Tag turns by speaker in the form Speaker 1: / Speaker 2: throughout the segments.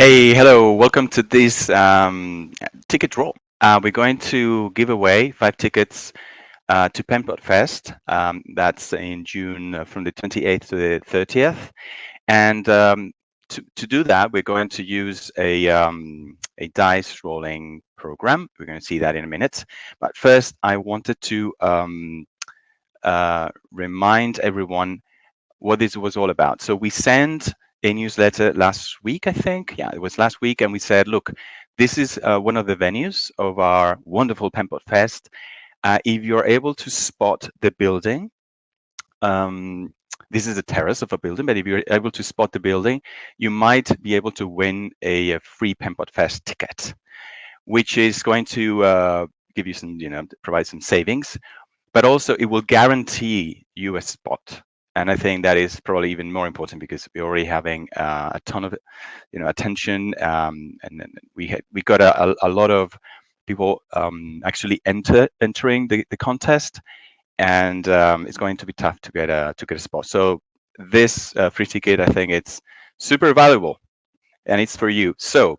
Speaker 1: Hey, hello, welcome to this ticket draw. We're going to give away 5 tickets to Penpot Fest. That's in June from the 28th to the 30th. And to do that, we're going to use a dice rolling program. We're going to see that in a minute. But first, I wanted to remind everyone what this was all about. So we sent a newsletter last week, I think. Yeah, it was last week. And we said, look, this is one of the venues of our wonderful Penpot Fest. If you're able to spot the building, this is a terrace of a building, but if you're able to spot the building, you might be able to win a free Penpot Fest ticket, which is going to give you some, provide some savings, but also it will guarantee you a spot. And I think that is probably even more important because we're already having a ton of, attention, and then we got a lot of people actually entering the contest, and it's going to be tough to get a spot. So this free ticket, I think it's super valuable, and it's for you. So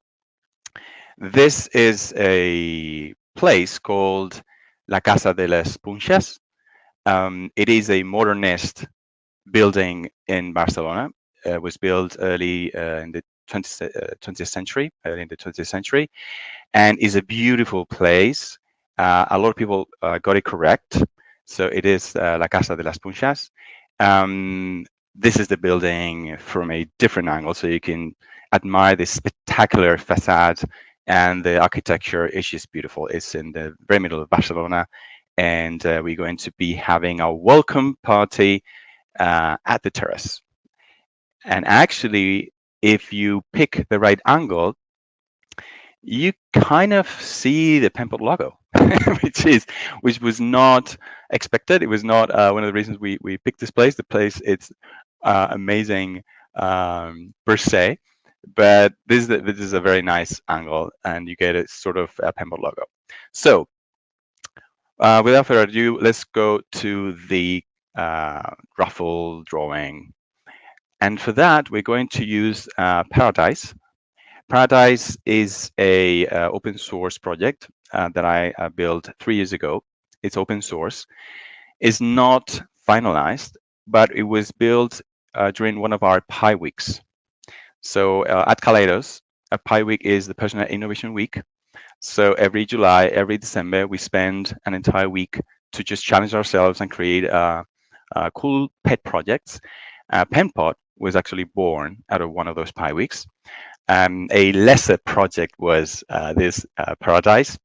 Speaker 1: this is a place called La Casa de las Punxes. It is a modernist building in Barcelona. It was built early in the 20th century, early in the 20th century, and is a beautiful place. A lot of people got it correct. So it is La Casa de las Punxes. This is the building from a different angle, so you can admire the spectacular facade, and the architecture is just beautiful. It's in the very middle of Barcelona, and we're going to be having a welcome party at the terrace. And actually, if you pick the right angle, you kind of see the Penpot logo, which was not expected. It was not one of the reasons we picked this place. The place, it's amazing per se, but this is a very nice angle, and you get a sort of a Penpot logo. So without further ado, let's go to the raffle drawing. And for that, we're going to use Paradise. Paradise is a open source project that I built 3 years ago. It's open source. It's not finalized, but it was built during one of our Pi weeks. So at Kaleidos, a Pi week is the Personal Innovation Week. So every July, every December, we spend an entire week to just challenge ourselves and create cool pet projects. Penpot was actually born out of one of those Pi weeks. A lesser project was this Paradise,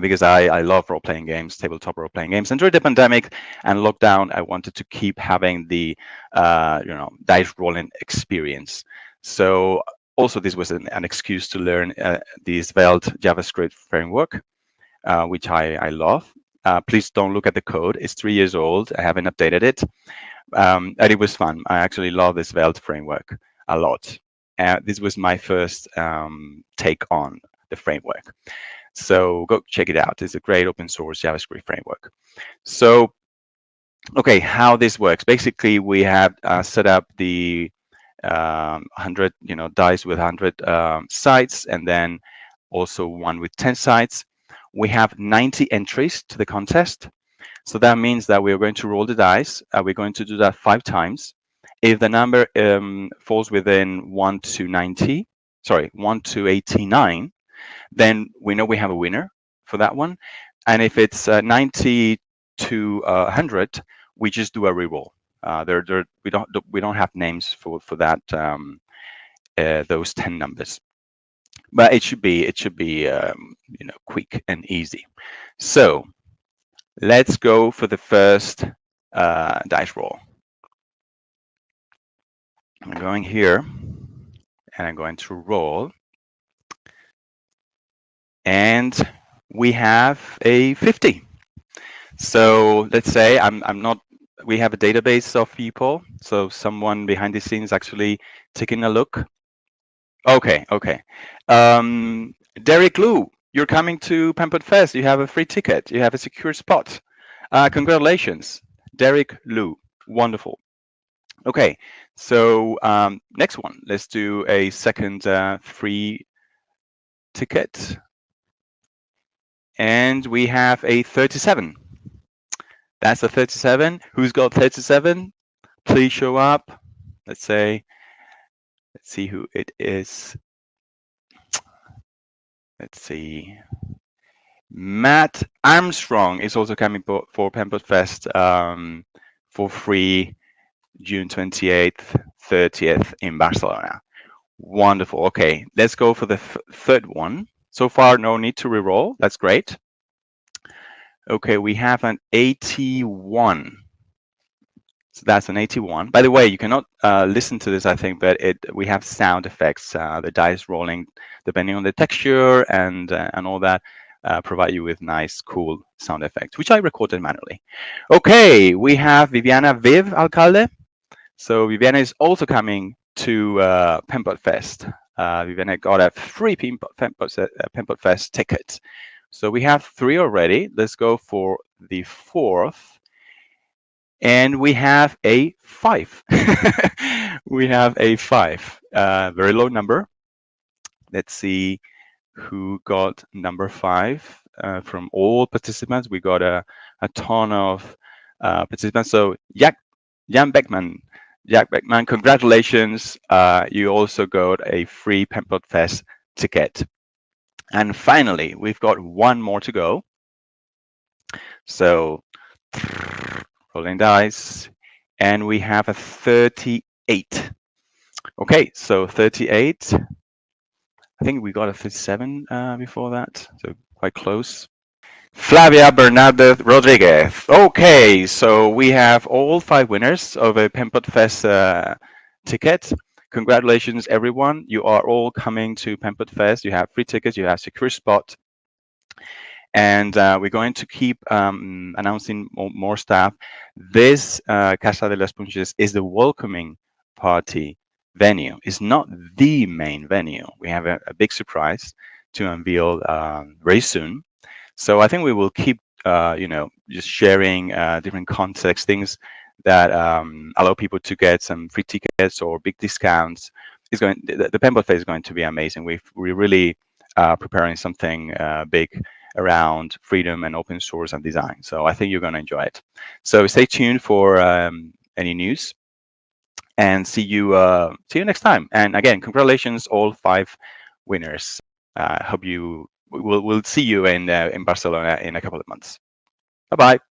Speaker 1: because I love role-playing games, tabletop role-playing games. And during the pandemic and lockdown, I wanted to keep having the dice rolling experience. So also this was an excuse to learn the Svelte JavaScript framework, which I love. Please don't look at the code. It's 3 years old. I haven't updated it. And it was fun. I actually love the Svelte framework a lot. This was my first take on the framework. So go check it out. It's a great open source JavaScript framework. So, okay, how this works. Basically, we have set up the 100, dice with 100 sides, and then also one with 10 sides. We have 90 entries to the contest. So that means that we're going to roll the dice. We're going to do that 5 times. If the number falls within 1 to 89, then we know we have a winner for that one. And if it's 90 to 100, we just do a reroll. We don't have names for that those 10 numbers, but it should be quick and easy. So let's go for the first dice roll. I'm going here, and I'm going to roll, and we have a 50. So let's say we have a database of people, so someone behind the scenes actually taking a look. Okay. Derrick Loo, you're coming to Penpot Fest. You have a free ticket. You have a secure spot. Congratulations, Derrick Loo. Wonderful. Okay, so next one, let's do a second free ticket. And we have a 37. That's a 37. Who's got 37? Please show up. Let's see who it is. Let's see. Matt Armstrong is also coming for Penpot Fest for free June 28th, 30th in Barcelona. Wonderful. Okay, let's go for the third one. So far, no need to reroll. That's great. Okay, we have an 81. So that's an 81. By the way, you cannot listen to this, I think, but we have sound effects. The dice rolling, depending on the texture and all that, provide you with nice, cool sound effects, which I recorded manually. Okay, we have Viviana Viv Alcalde. So Viviana is also coming to Penpot Fest. Viviana got a free Penpot Fest ticket. So we have 3 already. Let's go for the 4th. And we have a 5. We have a 5. Very low number. Let's see who got number 5 from all participants. We got a ton of participants. So Jan Beckmann, Jack Beckmann, congratulations. You also got a free Penpot Fest ticket. And finally, we've got one more to go. So rolling dice, and we have a 38. Okay, so 38. I think we got a 37 before that, so quite close. Flavia, Bernárdez, Rodríguez. Okay, so we have all 5 winners of a Penpot Fest ticket. Congratulations, everyone. You are all coming to Penpot Fest. You have free tickets, you have secure spot. And we're going to keep announcing more stuff. This Casa de las Punches is the welcoming party venue. It's not the main venue. We have a big surprise to unveil very soon. So I think we will keep, just sharing different contexts, things that allow people to get some free tickets or big discounts. The Penpot Fest is going to be amazing. We're really preparing something big around freedom and open source and design. So I think you're going to enjoy it. So stay tuned for any news, and see you next time. And again, congratulations, all 5 winners. Hope we'll see you in Barcelona in a couple of months. Bye bye.